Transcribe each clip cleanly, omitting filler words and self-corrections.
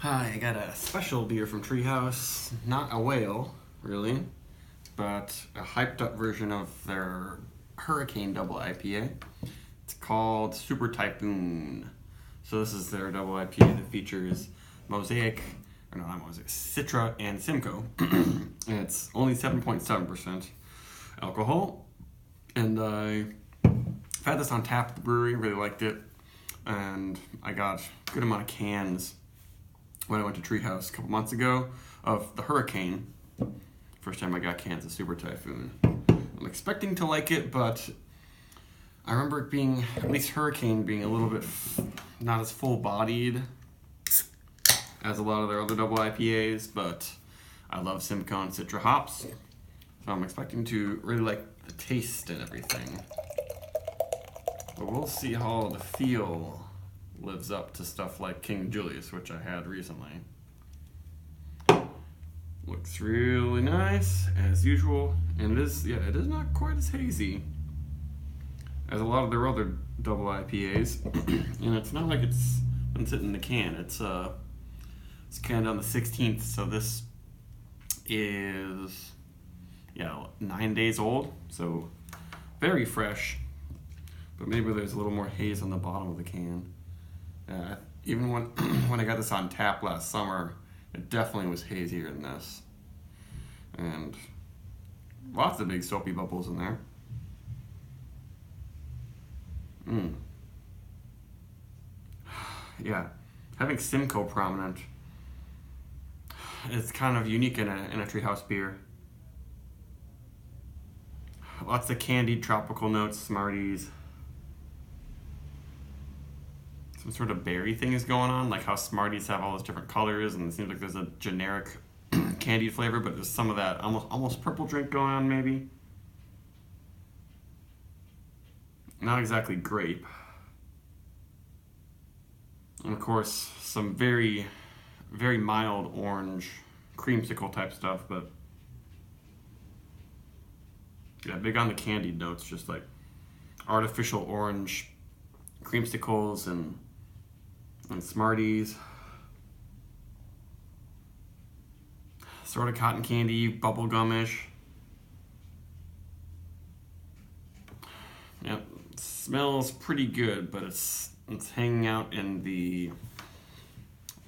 Hi, I got a special beer from Treehouse. Not a whale, really, but a hyped up version of their Hurricane Double IPA. It's called Super Typhoon. So this is their double IPA that features Mosaic, or no, not Mosaic, Citra and Simcoe. And it's only 7.7% alcohol. And I've had this on tap at the brewery, really liked it. And I got a good amount of cans when I went to Treehouse a couple months ago of the Hurricane. First time I got cans of Super Typhoon. I'm expecting to like it, but I remember it being, at least Hurricane being a little bit not as full-bodied as a lot of their other double IPAs, but I love Simcoe and Citra hops, so I'm expecting to really like the taste and everything. But we'll see how the feel lives up to stuff like King Julius, which I had recently. Looks really nice, as usual, and it is not quite as hazy as a lot of their other double IPAs. And it's not like it's been sitting in the can. It's canned on the 16th, so this is 9 days old, so very fresh. But maybe there's a little more haze on the bottom of the can. Even when when I got this on tap last summer, it definitely was hazier than this. And lots of big soapy bubbles in there. Yeah, having Simcoe prominent, it's kind of unique in a Treehouse beer. Lots of candied tropical notes, Smarties. Some sort of berry thing is going on, like how Smarties have all those different colors, and it seems like there's a generic candied flavor, but there's some of that almost purple drink going on, maybe. Not exactly grape. And of course, some very, very mild orange creamsicle type stuff, but yeah, big on the candied notes, just like artificial orange creamsicles and Smarties. Sort of cotton candy, bubblegumish. Yep, smells pretty good, but it's hanging out in the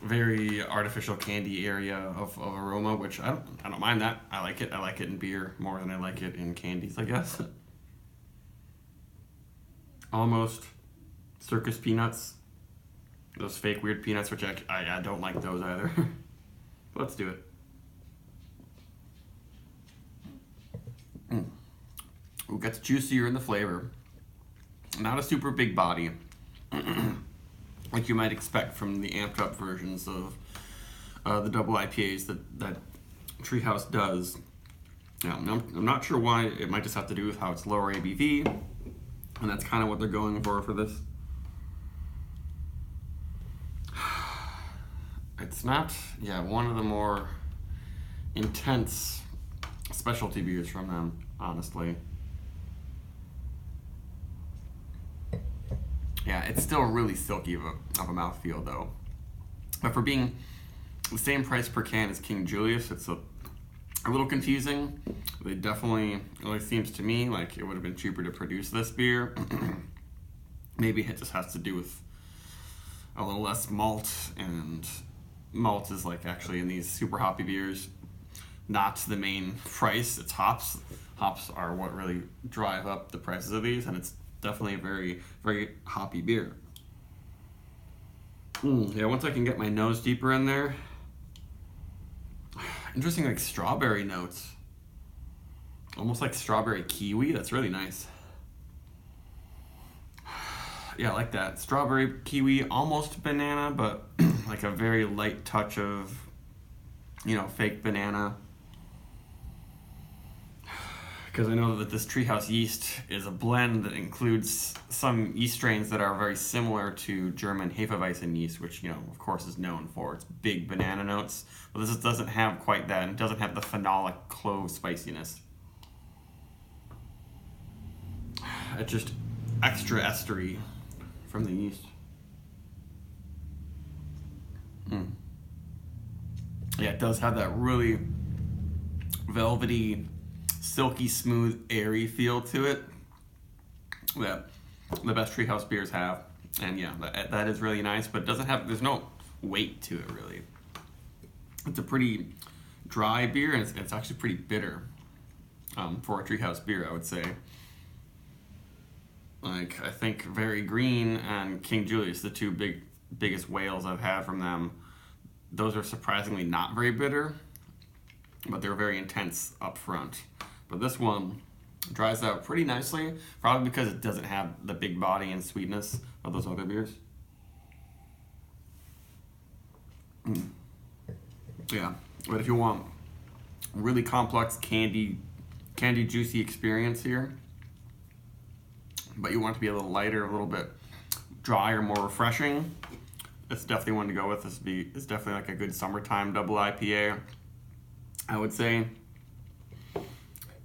very artificial candy area of aroma, which I don't mind that. I like it. I like it in beer more than I like it in candies, I guess. Almost circus peanuts. Those fake weird peanuts, which I don't like those either. Let's do it. Ooh, gets juicier in the flavor. Not a super big body, like you might expect from the amped up versions of the double IPAs that Treehouse does. Yeah, I'm not sure why. It might just have to do with how it's lower ABV, and that's kind of what they're going for this. It's not, one of the more intense specialty beers from them, honestly. Yeah, it's still really silky of a mouthfeel, though. But for being the same price per can as King Julius, it's a little confusing. They definitely, it seems to me like it would have been cheaper to produce this beer. Maybe it just has to do with a little less malt, and malt is like actually in these super hoppy beers not the main price. It's hops. Hops are what really drive up the prices of these, and it's definitely a very, very hoppy beer. Yeah, once I can get my nose deeper in there, interesting, like strawberry notes, almost like strawberry kiwi. That's really nice. Yeah, I like that. Strawberry kiwi, almost banana, but like a very light touch of, fake banana. Because I know that this Treehouse yeast is a blend that includes some yeast strains that are very similar to German Hefeweizen yeast, which, of course is known for its big banana notes. But this doesn't have quite that, and it doesn't have the phenolic clove spiciness. It's just extra estery from the yeast. does have that really velvety, silky smooth, airy feel to it that the best treehouse beers have. And yeah, that is really nice, but it doesn't have, there's no weight to it really. It's a pretty dry beer, and it's actually pretty bitter for a treehouse beer, I would say. Like, I think Very Green and King Julius, the two biggest whales I've had from them, those are surprisingly not very bitter, but they're very intense up front. But this one dries out pretty nicely, probably because it doesn't have the big body and sweetness of those other beers. Yeah, but if you want a really complex candy juicy experience here, but you want it to be a little lighter, a little bit drier, more refreshing, it's definitely one to go with. It's definitely like a good summertime double IPA, I would say.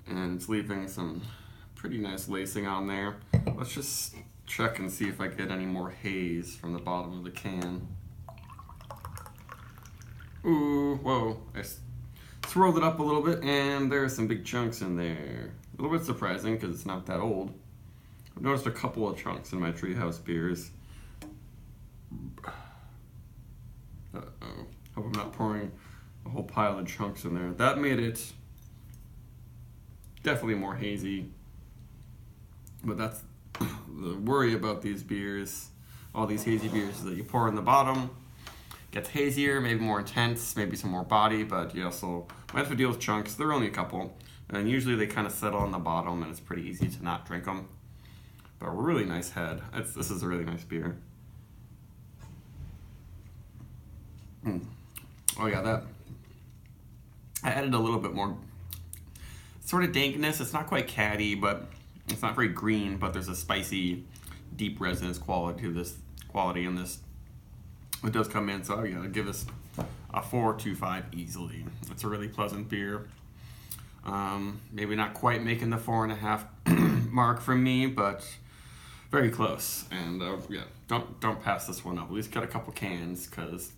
And it's leaving some pretty nice lacing on there. Let's just check and see if I get any more haze from the bottom of the can. Ooh, whoa. I swirled it up a little bit, and there's some big chunks in there. A little bit surprising because it's not that old. I've noticed a couple of chunks in my treehouse beers. Uh-oh. Hope I'm not pouring a whole pile of chunks in there. That made it definitely more hazy. But that's the worry about these beers, all these hazy beers, is that you pour in the bottom, gets hazier, maybe more intense, maybe some more body, but you also might have to deal with chunks. There are only a couple, and usually they kind of settle on the bottom, and it's pretty easy to not drink them. But a really nice head. This is a really nice beer. Oh yeah, I added a little bit more sort of dankness. It's not quite catty, but it's not very green, but there's a spicy, deep resinous quality in this. It does come in, so yeah, I'd give this a 4.25 easily. It's a really pleasant beer. Maybe not quite making the 4.5 mark from me, but very close. And yeah, don't pass this one up. At least get a couple cans, because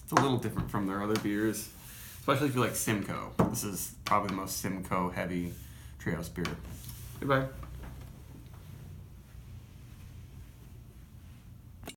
it's a little different from their other beers, especially if you like Simcoe. This is probably the most Simcoe heavy treehouse beer. Goodbye.